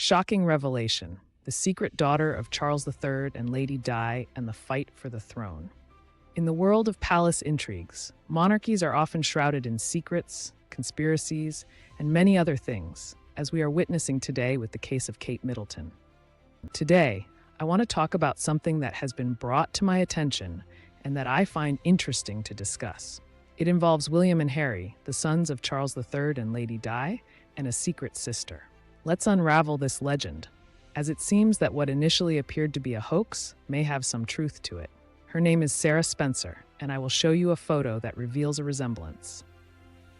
Shocking revelation: the secret daughter of Charles III and Lady Di and the fight for the throne. In the world of palace intrigues, monarchies are often shrouded in secrets, conspiracies, and many other things, as we are witnessing today with the case of Kate Middleton. Today, I want to talk about something that has been brought to my attention and that I find interesting to discuss. It involves William and Harry, the sons of Charles III and Lady Di, and a secret sister. Let's unravel this legend, as it seems that what initially appeared to be a hoax may have some truth to it. Her name is Sarah Spencer, and I will show you a photo that reveals a resemblance.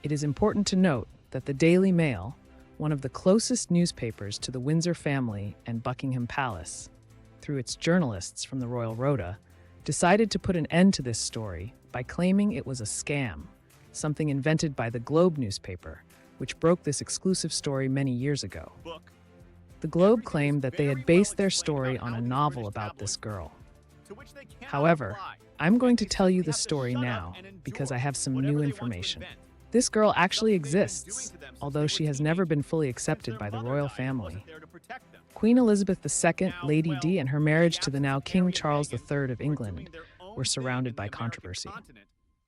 It is important to note that the Daily Mail, one of the closest newspapers to the Windsor family and Buckingham Palace, through its journalists from the Royal Rota, decided to put an end to this story by claiming it was a scam, something invented by the Globe newspaper, which broke this exclusive story many years ago. The Globe claimed that they had based their story on a novel about this girl. However, I'm going to tell you the story now because I have some new information. This girl actually exists, although she has never been fully accepted by the royal family. Queen Elizabeth II, Lady Di, and her marriage to the now King Charles III of England were surrounded by controversy.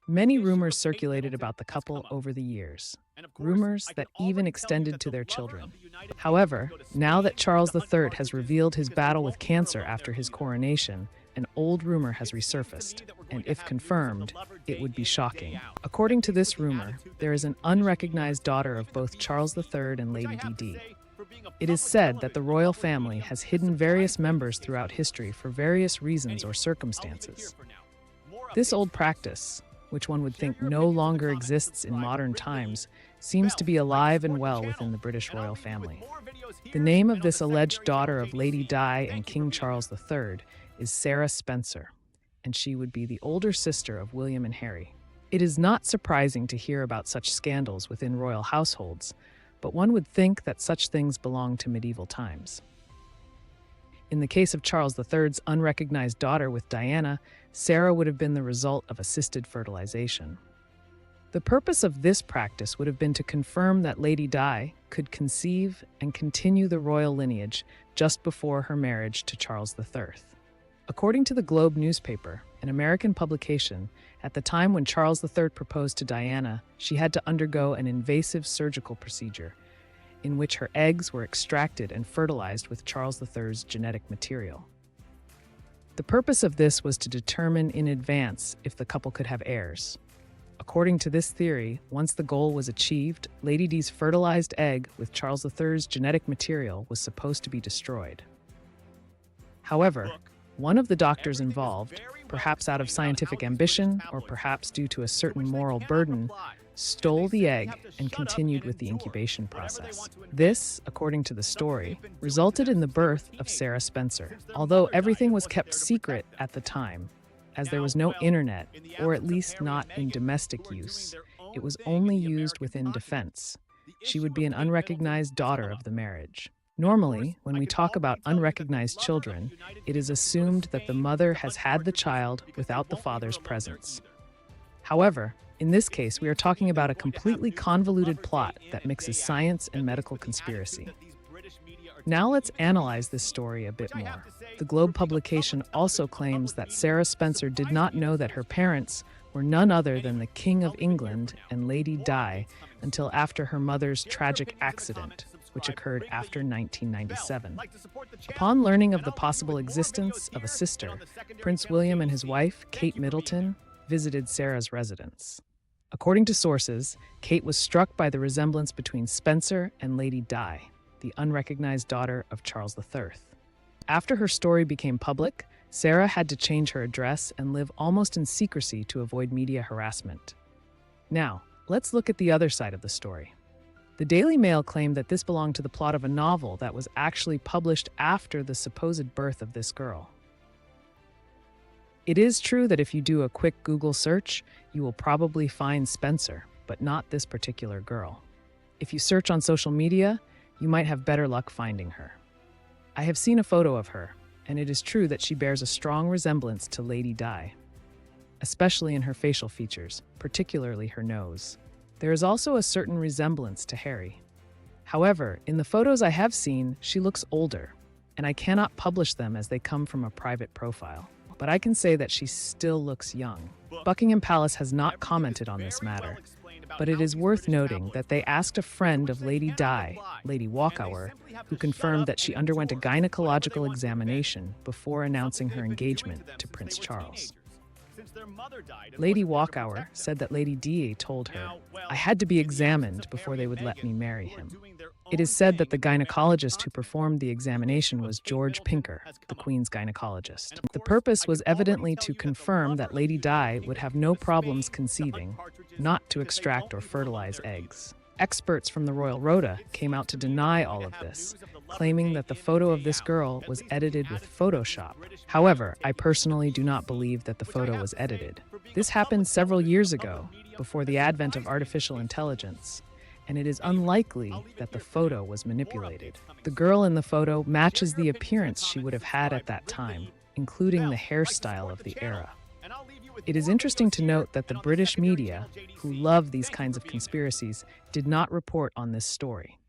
Many rumors circulated about the couple over the years, rumors that even extended to their children. However, now that Charles III has revealed his battle with cancer after his coronation, an old rumor has resurfaced, and if confirmed, it would be shocking. According to this rumor, there is an unrecognized daughter of both Charles III and Lady Di. It is said that the royal family has hidden various members throughout history for various reasons or circumstances. This old practice, which one would think no longer exists in modern times, seems to be alive and well within the British royal family. The name of this alleged daughter of Lady Di and King Charles III is Sarah Spencer, and she would be the older sister of William and Harry. It is not surprising to hear about such scandals within royal households, but one would think that such things belong to medieval times. In the case of Charles III's unrecognized daughter with Diana, Sarah would have been the result of assisted fertilization. The purpose of this practice would have been to confirm that Lady Di could conceive and continue the royal lineage just before her marriage to Charles III. According to the Globe newspaper, an American publication, at the time when Charles III proposed to Diana, she had to undergo an invasive surgical procedure in which her eggs were extracted and fertilized with Charles III's genetic material. The purpose of this was to determine in advance if the couple could have heirs. According to this theory, once the goal was achieved, Lady Di's fertilized egg with Charles III's genetic material was supposed to be destroyed. However, one of the doctors involved, perhaps out of scientific ambition or perhaps due to a certain moral burden, stole the egg and continued with the incubation process. This, according to the story, resulted in the birth of Sarah Spencer. Although everything was kept secret at the time, as there was no internet, or at least not in domestic use, it was only used within defense. She would be an unrecognized daughter of the marriage. Normally, when we talk about unrecognized children, it is assumed that the mother has had the child without the father's presence. However, in this case, we are talking about a completely convoluted plot that mixes science and medical conspiracy. Now let's analyze this story a bit more. The Globe publication also claims that Sarah Spencer did not know that her parents were none other than the King of England and Lady Di until after her mother's tragic accident, which occurred after 1997. Upon learning of the possible existence of a sister, Prince William and his wife, Kate Middleton, visited Sarah's residence. According to sources, Kate was struck by the resemblance between Spencer and Lady Di, the unrecognized daughter of Charles III. After her story became public, Sarah had to change her address and live almost in secrecy to avoid media harassment. Now, let's look at the other side of the story. The Daily Mail claimed that this belonged to the plot of a novel that was actually published after the supposed birth of this girl. It is true that if you do a quick Google search, you will probably find Spencer, but not this particular girl. If you search on social media, you might have better luck finding her. I have seen a photo of her, and it is true that she bears a strong resemblance to Lady Di, especially in her facial features, particularly her nose. There is also a certain resemblance to Harry. However, in the photos I have seen, she looks older, and I cannot publish them as they come from a private profile. But I can say that she still looks young. Buckingham Palace has not commented on this matter, but it is worth noting that they asked a friend of Lady Di, Lady Walkower, who confirmed that she underwent a gynecological examination before announcing her engagement to Prince Charles. Lady Walkower said that Lady Di told her, "I had to be examined before they would let me marry him." It is said that the gynecologist who performed the examination was George Pinker, the Queen's gynecologist. The purpose was evidently to confirm that Lady Di would have no problems conceiving, not to extract or fertilize eggs. Experts from the Royal Rota came out to deny all of this, claiming that the photo of this girl was edited with Photoshop. However, I personally do not believe that the photo was edited. This happened several years ago, before the advent of artificial intelligence, and it is unlikely that the photo was manipulated. The girl in the photo matches the appearance she would have had at that time, including the hairstyle of the era. It is interesting to note that the British media, who love these kinds of conspiracies, did not report on this story.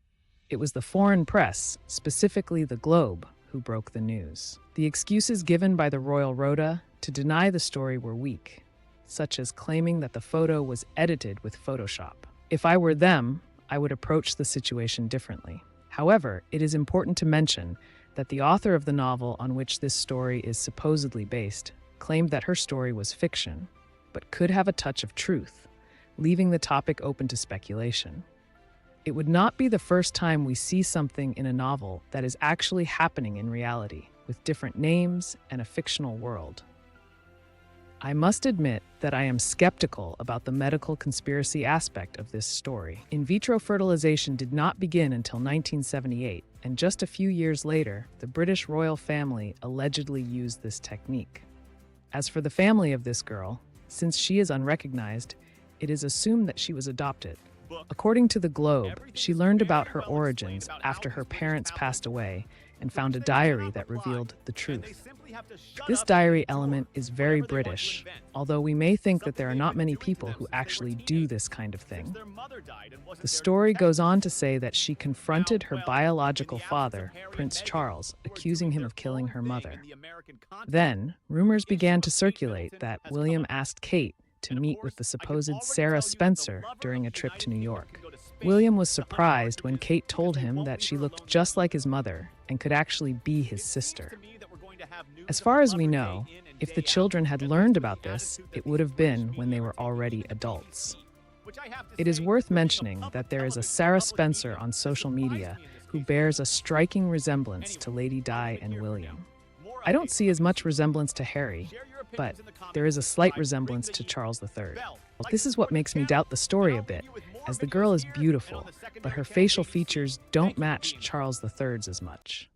It was the foreign press, specifically the Globe, who broke the news. The excuses given by the Royal Rota to deny the story were weak, such as claiming that the photo was edited with Photoshop. If I were them, I would approach the situation differently. However, it is important to mention that the author of the novel on which this story is supposedly based claimed that her story was fiction, but could have a touch of truth, leaving the topic open to speculation. It would not be the first time we see something in a novel that is actually happening in reality, with different names and a fictional world. I must admit that I am skeptical about the medical conspiracy aspect of this story. In vitro fertilization did not begin until 1978, and just a few years later, the British royal family allegedly used this technique. As for the family of this girl, since she is unrecognized, it is assumed that she was adopted. According to the Globe, she learned about her origins after her parents passed away and found a diary that revealed the truth. This diary element is very British, although we may think that there are not many people who actually do this kind of thing. The story goes on to say that she confronted her biological father, Prince Charles, accusing him of killing her mother. Then, rumors began to circulate that William asked Kate to meet with the supposed Sarah Spencer during a trip to New York. William was surprised when Kate told him that she looked just like his mother and could actually be his sister. As far as we know, if the children had learned about this, it would have been when they were already adults. It is worth mentioning that there is a Sarah Spencer on social media who bears a striking resemblance to Lady Di and William. I don't see as much resemblance to Harry, but there is a slight resemblance to Charles III. This is what makes me doubt the story a bit, as the girl is beautiful, but her facial features don't match Charles III's as much.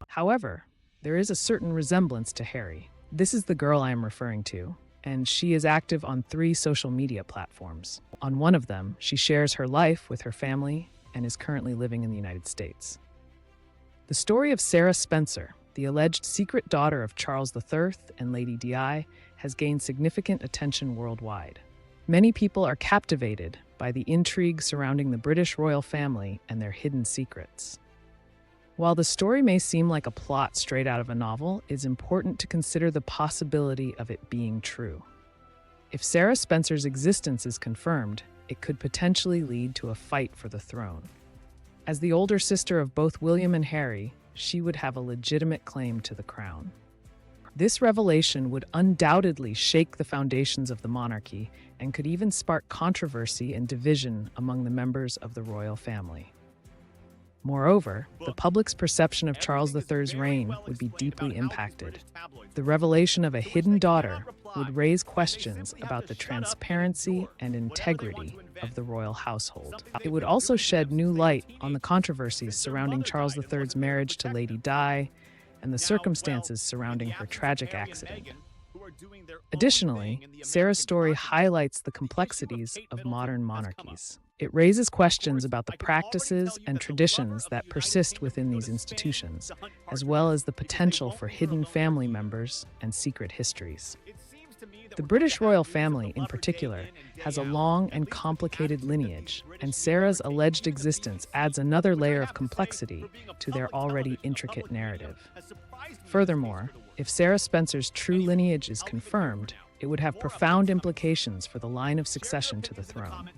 However, there is a certain resemblance to Harry. This is the girl I am referring to, and she is active on 3 social media platforms. On one of them, she shares her life with her family and is currently living in the United States. The story of Sarah Spencer, the alleged secret daughter of Charles III and Lady Di, has gained significant attention worldwide. Many people are captivated by the intrigue surrounding the British royal family and their hidden secrets. While the story may seem like a plot straight out of a novel, it is important to consider the possibility of it being true. If Sarah Spencer's existence is confirmed, it could potentially lead to a fight for the throne. As the older sister of both William and Harry, she would have a legitimate claim to the crown. This revelation would undoubtedly shake the foundations of the monarchy and could even spark controversy and division among the members of the royal family. Moreover, the public's perception of Charles III's reign would be deeply impacted. The revelation of a hidden daughter would raise questions about the transparency and integrity of the royal household. It would also shed new light on the controversies surrounding Charles III's marriage to Lady Di and the circumstances surrounding her tragic accident. Additionally, Sarah's story highlights the complexities of modern monarchies. It raises questions about the practices and traditions that persist within these institutions, as well as the potential for hidden family members and secret histories. The British royal family, in particular, has a long and complicated lineage, and Sarah's alleged existence adds another layer of complexity to their already intricate narrative. Furthermore, if Sarah Spencer's true lineage is confirmed, it would have profound implications for the line of succession to the throne.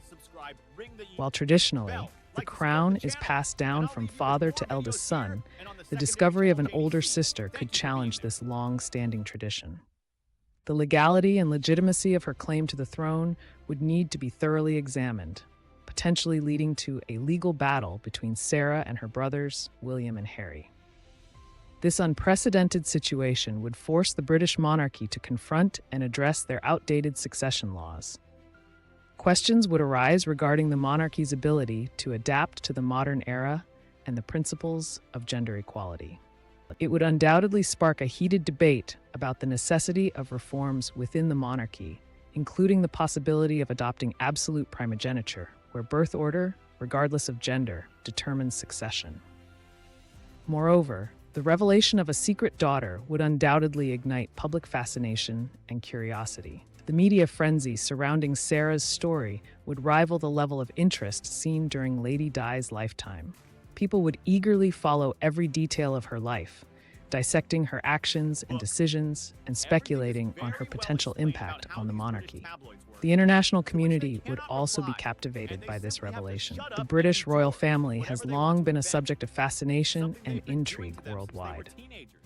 While traditionally, the crown is passed down from father to eldest son, the discovery of an older sister could challenge this long-standing tradition. The legality and legitimacy of her claim to the throne would need to be thoroughly examined, potentially leading to a legal battle between Sarah and her brothers, William and Harry. This unprecedented situation would force the British monarchy to confront and address their outdated succession laws. Questions would arise regarding the monarchy's ability to adapt to the modern era and the principles of gender equality. It would undoubtedly spark a heated debate about the necessity of reforms within the monarchy, including the possibility of adopting absolute primogeniture, where birth order, regardless of gender, determines succession. Moreover, the revelation of a secret daughter would undoubtedly ignite public fascination and curiosity. The media frenzy surrounding Sarah's story would rival the level of interest seen during Lady Di's lifetime. People would eagerly follow every detail of her life, dissecting her actions and decisions and speculating on her potential impact on the monarchy. The international community would also be captivated by this revelation. The British royal family has long been a subject of fascination and intrigue worldwide.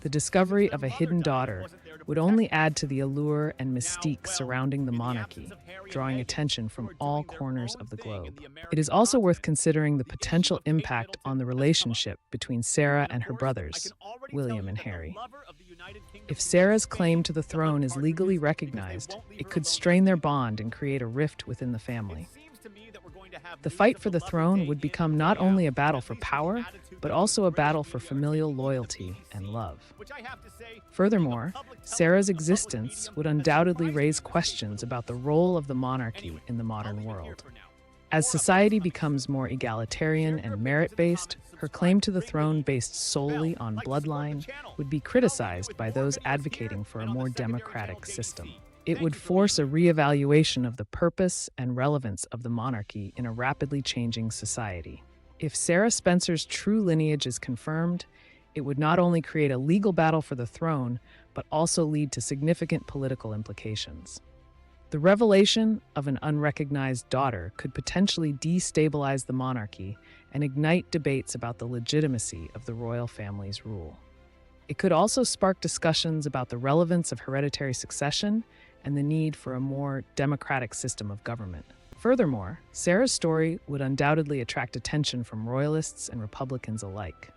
The discovery of a hidden daughter would only add to the allure and mystique surrounding the monarchy, drawing attention from all corners of the globe. It is also worth considering the potential impact on the relationship between Sarah and her brothers, William and Harry. If Sarah's claim to the throne is legally recognized, it could strain their bond and create a rift within the family. The fight for the throne would become not only a battle for power, but also a battle for familial loyalty and love. Furthermore, Sarah's existence would undoubtedly raise questions about the role of the monarchy in the modern world. As society becomes more egalitarian and merit-based, her claim to the throne based solely on bloodline would be criticized by those advocating for a more democratic system. It would force a reevaluation of the purpose and relevance of the monarchy in a rapidly changing society. If Sarah Spencer's true lineage is confirmed, it would not only create a legal battle for the throne, but also lead to significant political implications. The revelation of an unrecognized daughter could potentially destabilize the monarchy and ignite debates about the legitimacy of the royal family's rule. It could also spark discussions about the relevance of hereditary succession and the need for a more democratic system of government. Furthermore, Sarah's story would undoubtedly attract attention from royalists and Republicans alike.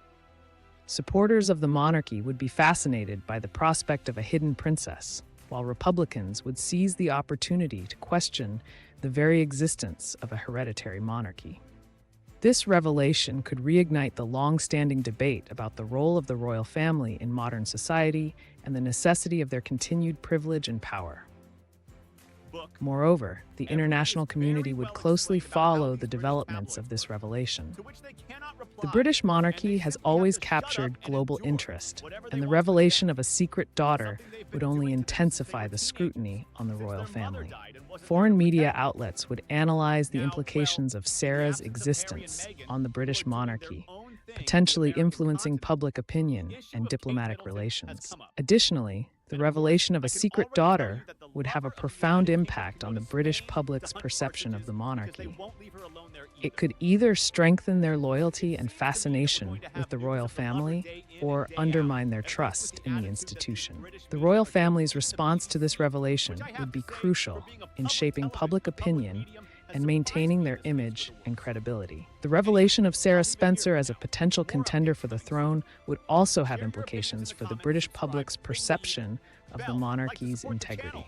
Supporters of the monarchy would be fascinated by the prospect of a hidden princess, while Republicans would seize the opportunity to question the very existence of a hereditary monarchy. This revelation could reignite the long-standing debate about the role of the royal family in modern society and the necessity of their continued privilege and power. Moreover, the international community would closely follow the developments of this revelation. The British monarchy has always captured global interest, and the revelation of a secret daughter would only intensify the scrutiny on the royal family. Foreign media outlets would analyze the implications of Sarah's existence on the British monarchy, potentially influencing public opinion and diplomatic relations. Additionally, the revelation of a secret daughter would have a profound impact on the British public's perception of the monarchy. It could either strengthen their loyalty and fascination with the royal family or undermine their trust in the institution. The royal family's response to this revelation would be crucial in shaping public opinion and maintaining their image and credibility. The revelation of Sarah Spencer as a potential contender for the throne would also have implications for the British public's perception of the monarchy's integrity.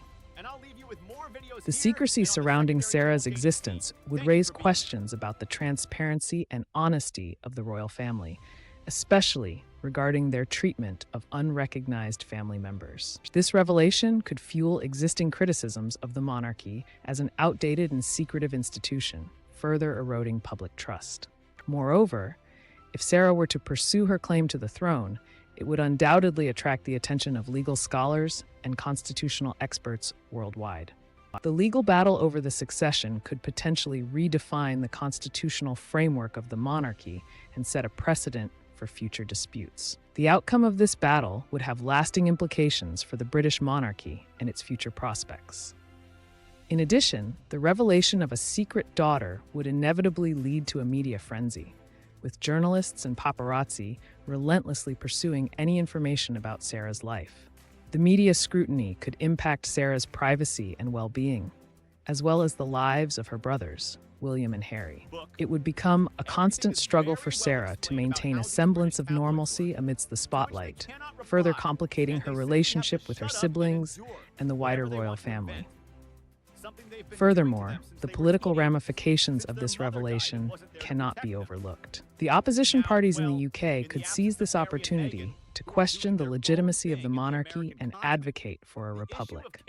The secrecy surrounding Sarah's existence would raise questions about the transparency and honesty of the royal family, especially regarding their treatment of unrecognized family members. This revelation could fuel existing criticisms of the monarchy as an outdated and secretive institution, further eroding public trust. Moreover, if Sarah were to pursue her claim to the throne, it would undoubtedly attract the attention of legal scholars and constitutional experts worldwide. The legal battle over the succession could potentially redefine the constitutional framework of the monarchy and set a precedent for future disputes. The outcome of this battle would have lasting implications for the British monarchy and its future prospects. In addition, the revelation of a secret daughter would inevitably lead to a media frenzy, with journalists and paparazzi relentlessly pursuing any information about Sarah's life. The media scrutiny could impact Sarah's privacy and well-being, as well as the lives of her brothers, William and Harry. It would become a constant struggle for Sarah to maintain a semblance of normalcy amidst the spotlight, further complicating her relationship with her siblings and the wider royal family. Furthermore, the political ramifications of this revelation cannot be overlooked. The opposition parties in the UK could seize this opportunity to question the legitimacy of the monarchy and advocate for a republic.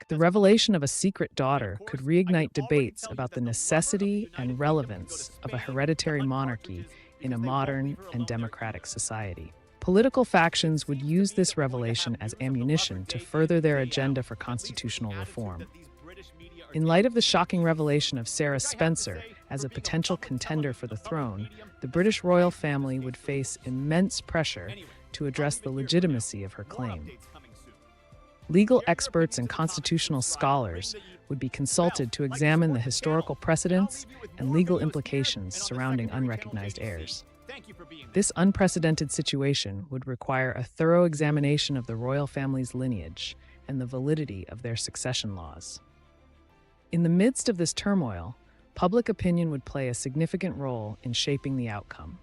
The revelation of a secret daughter could reignite debates about the necessity and relevance of a hereditary monarchy in a modern and democratic society. Political factions would use this revelation as ammunition to further their agenda for constitutional reform. In light of the shocking revelation of Sarah Spencer as a potential contender for the throne, the British royal family would face immense pressure to address the legitimacy of her claim. Legal experts and constitutional scholars would be consulted to examine the historical precedents and legal implications surrounding unrecognized heirs. This unprecedented situation would require a thorough examination of the royal family's lineage and the validity of their succession laws. In the midst of this turmoil, public opinion would play a significant role in shaping the outcome.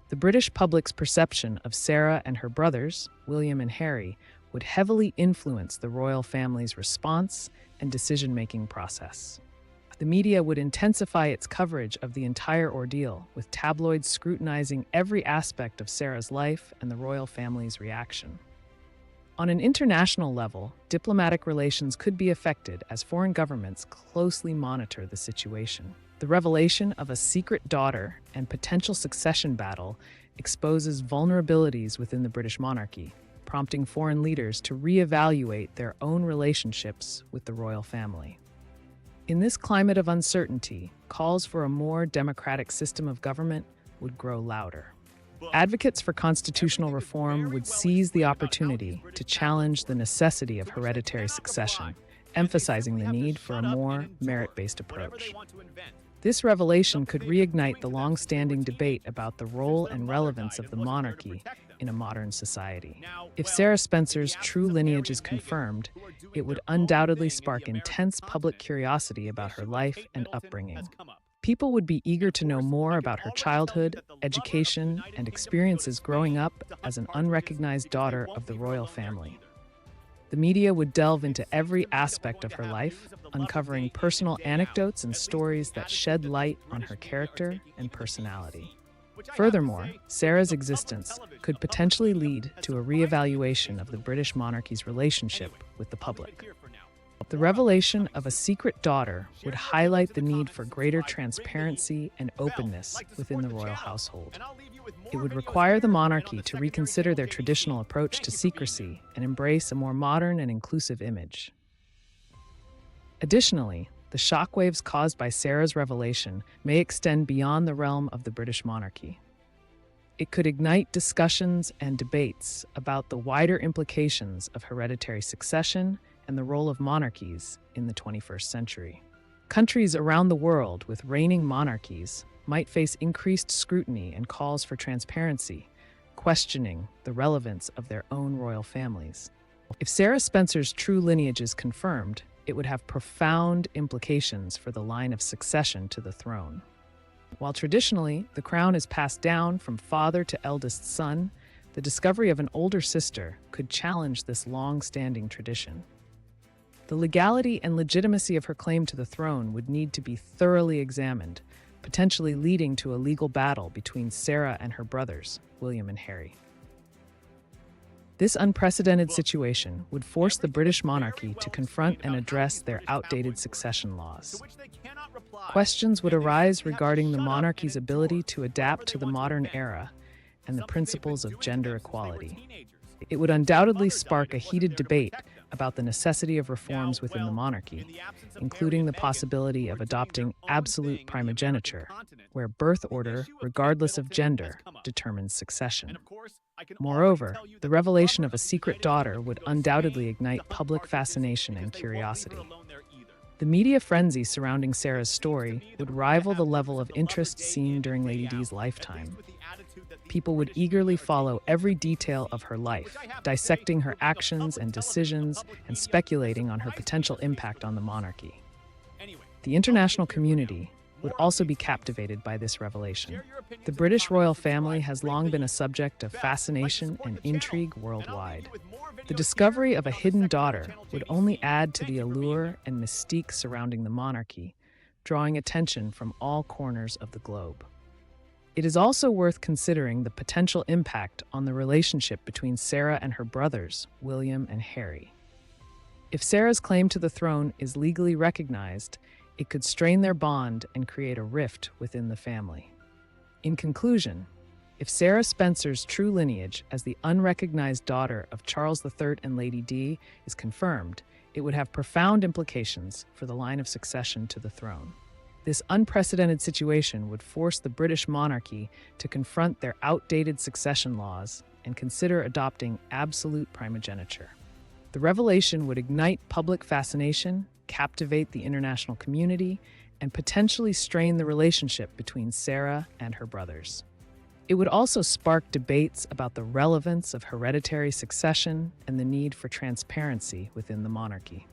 The British public's perception of Sarah and her brothers, William and Harry, would heavily influence the royal family's response and decision-making process. The media would intensify its coverage of the entire ordeal, with tabloids scrutinizing every aspect of Sarah's life and the royal family's reaction. On an international level, diplomatic relations could be affected as foreign governments closely monitor the situation. The revelation of a secret daughter and potential succession battle exposes vulnerabilities within the British monarchy, prompting foreign leaders to reevaluate their own relationships with the royal family. In this climate of uncertainty, calls for a more democratic system of government would grow louder. Advocates for constitutional reform would seize the opportunity to challenge the necessity of hereditary succession, emphasizing the need for a more merit-based approach. This revelation could reignite the long-standing debate about the role and relevance of the monarchy in a modern society. If Sarah Spencer's true lineage is confirmed, it would undoubtedly spark intense public curiosity about her life and upbringing. People would be eager to know more about her childhood, education, and experiences growing up as an unrecognized daughter of the royal family. The media would delve into every aspect of her life, uncovering personal anecdotes and stories that shed light on her character and personality. Furthermore, Sarah's existence could potentially lead to a reevaluation of the British monarchy's relationship with the public. The revelation of a secret daughter would highlight the need for greater transparency and openness within the royal household. It would require the monarchy to reconsider their traditional approach to secrecy and embrace a more modern and inclusive image. Additionally, the shockwaves caused by Sarah's revelation may extend beyond the realm of the British monarchy. It could ignite discussions and debates about the wider implications of hereditary succession and the role of monarchies in the 21st century. Countries around the world with reigning monarchies might face increased scrutiny and calls for transparency, questioning the relevance of their own royal families. If Sarah Spencer's true lineage is confirmed, it would have profound implications for the line of succession to the throne. While traditionally the crown is passed down from father to eldest son, the discovery of an older sister could challenge this long-standing tradition. The legality and legitimacy of her claim to the throne would need to be thoroughly examined, potentially leading to a legal battle between Sarah and her brothers, William and Harry. This unprecedented situation would force the British monarchy to confront and address their outdated succession laws. Questions would arise regarding the monarchy's ability to adapt to the modern era and the principles of gender equality. It would undoubtedly spark a heated debate about the necessity of reforms within the monarchy, including the possibility of adopting absolute primogeniture, where birth order, regardless of gender, determines succession. Moreover, the revelation of a secret daughter would undoubtedly ignite public fascination and curiosity. The media frenzy surrounding Sarah's story would rival the level of interest seen during Lady Di's lifetime. People would eagerly follow every detail of her life, dissecting her actions and decisions and speculating on her potential impact on the monarchy. The international community would also be captivated by this revelation. The British royal family has long been a subject of fascination and intrigue worldwide. The discovery of a hidden daughter would only add to the allure and mystique surrounding the monarchy, drawing attention from all corners of the globe. It is also worth considering the potential impact on the relationship between Sarah and her brothers, William and Harry. If Sarah's claim to the throne is legally recognized, it could strain their bond and create a rift within the family. In conclusion, if Sarah Spencer's true lineage as the unrecognized daughter of Charles III and Lady Di is confirmed, it would have profound implications for the line of succession to the throne. This unprecedented situation would force the British monarchy to confront their outdated succession laws and consider adopting absolute primogeniture. The revelation would ignite public fascination, captivate the international community, and potentially strain the relationship between Sarah and her brothers. It would also spark debates about the relevance of hereditary succession and the need for transparency within the monarchy.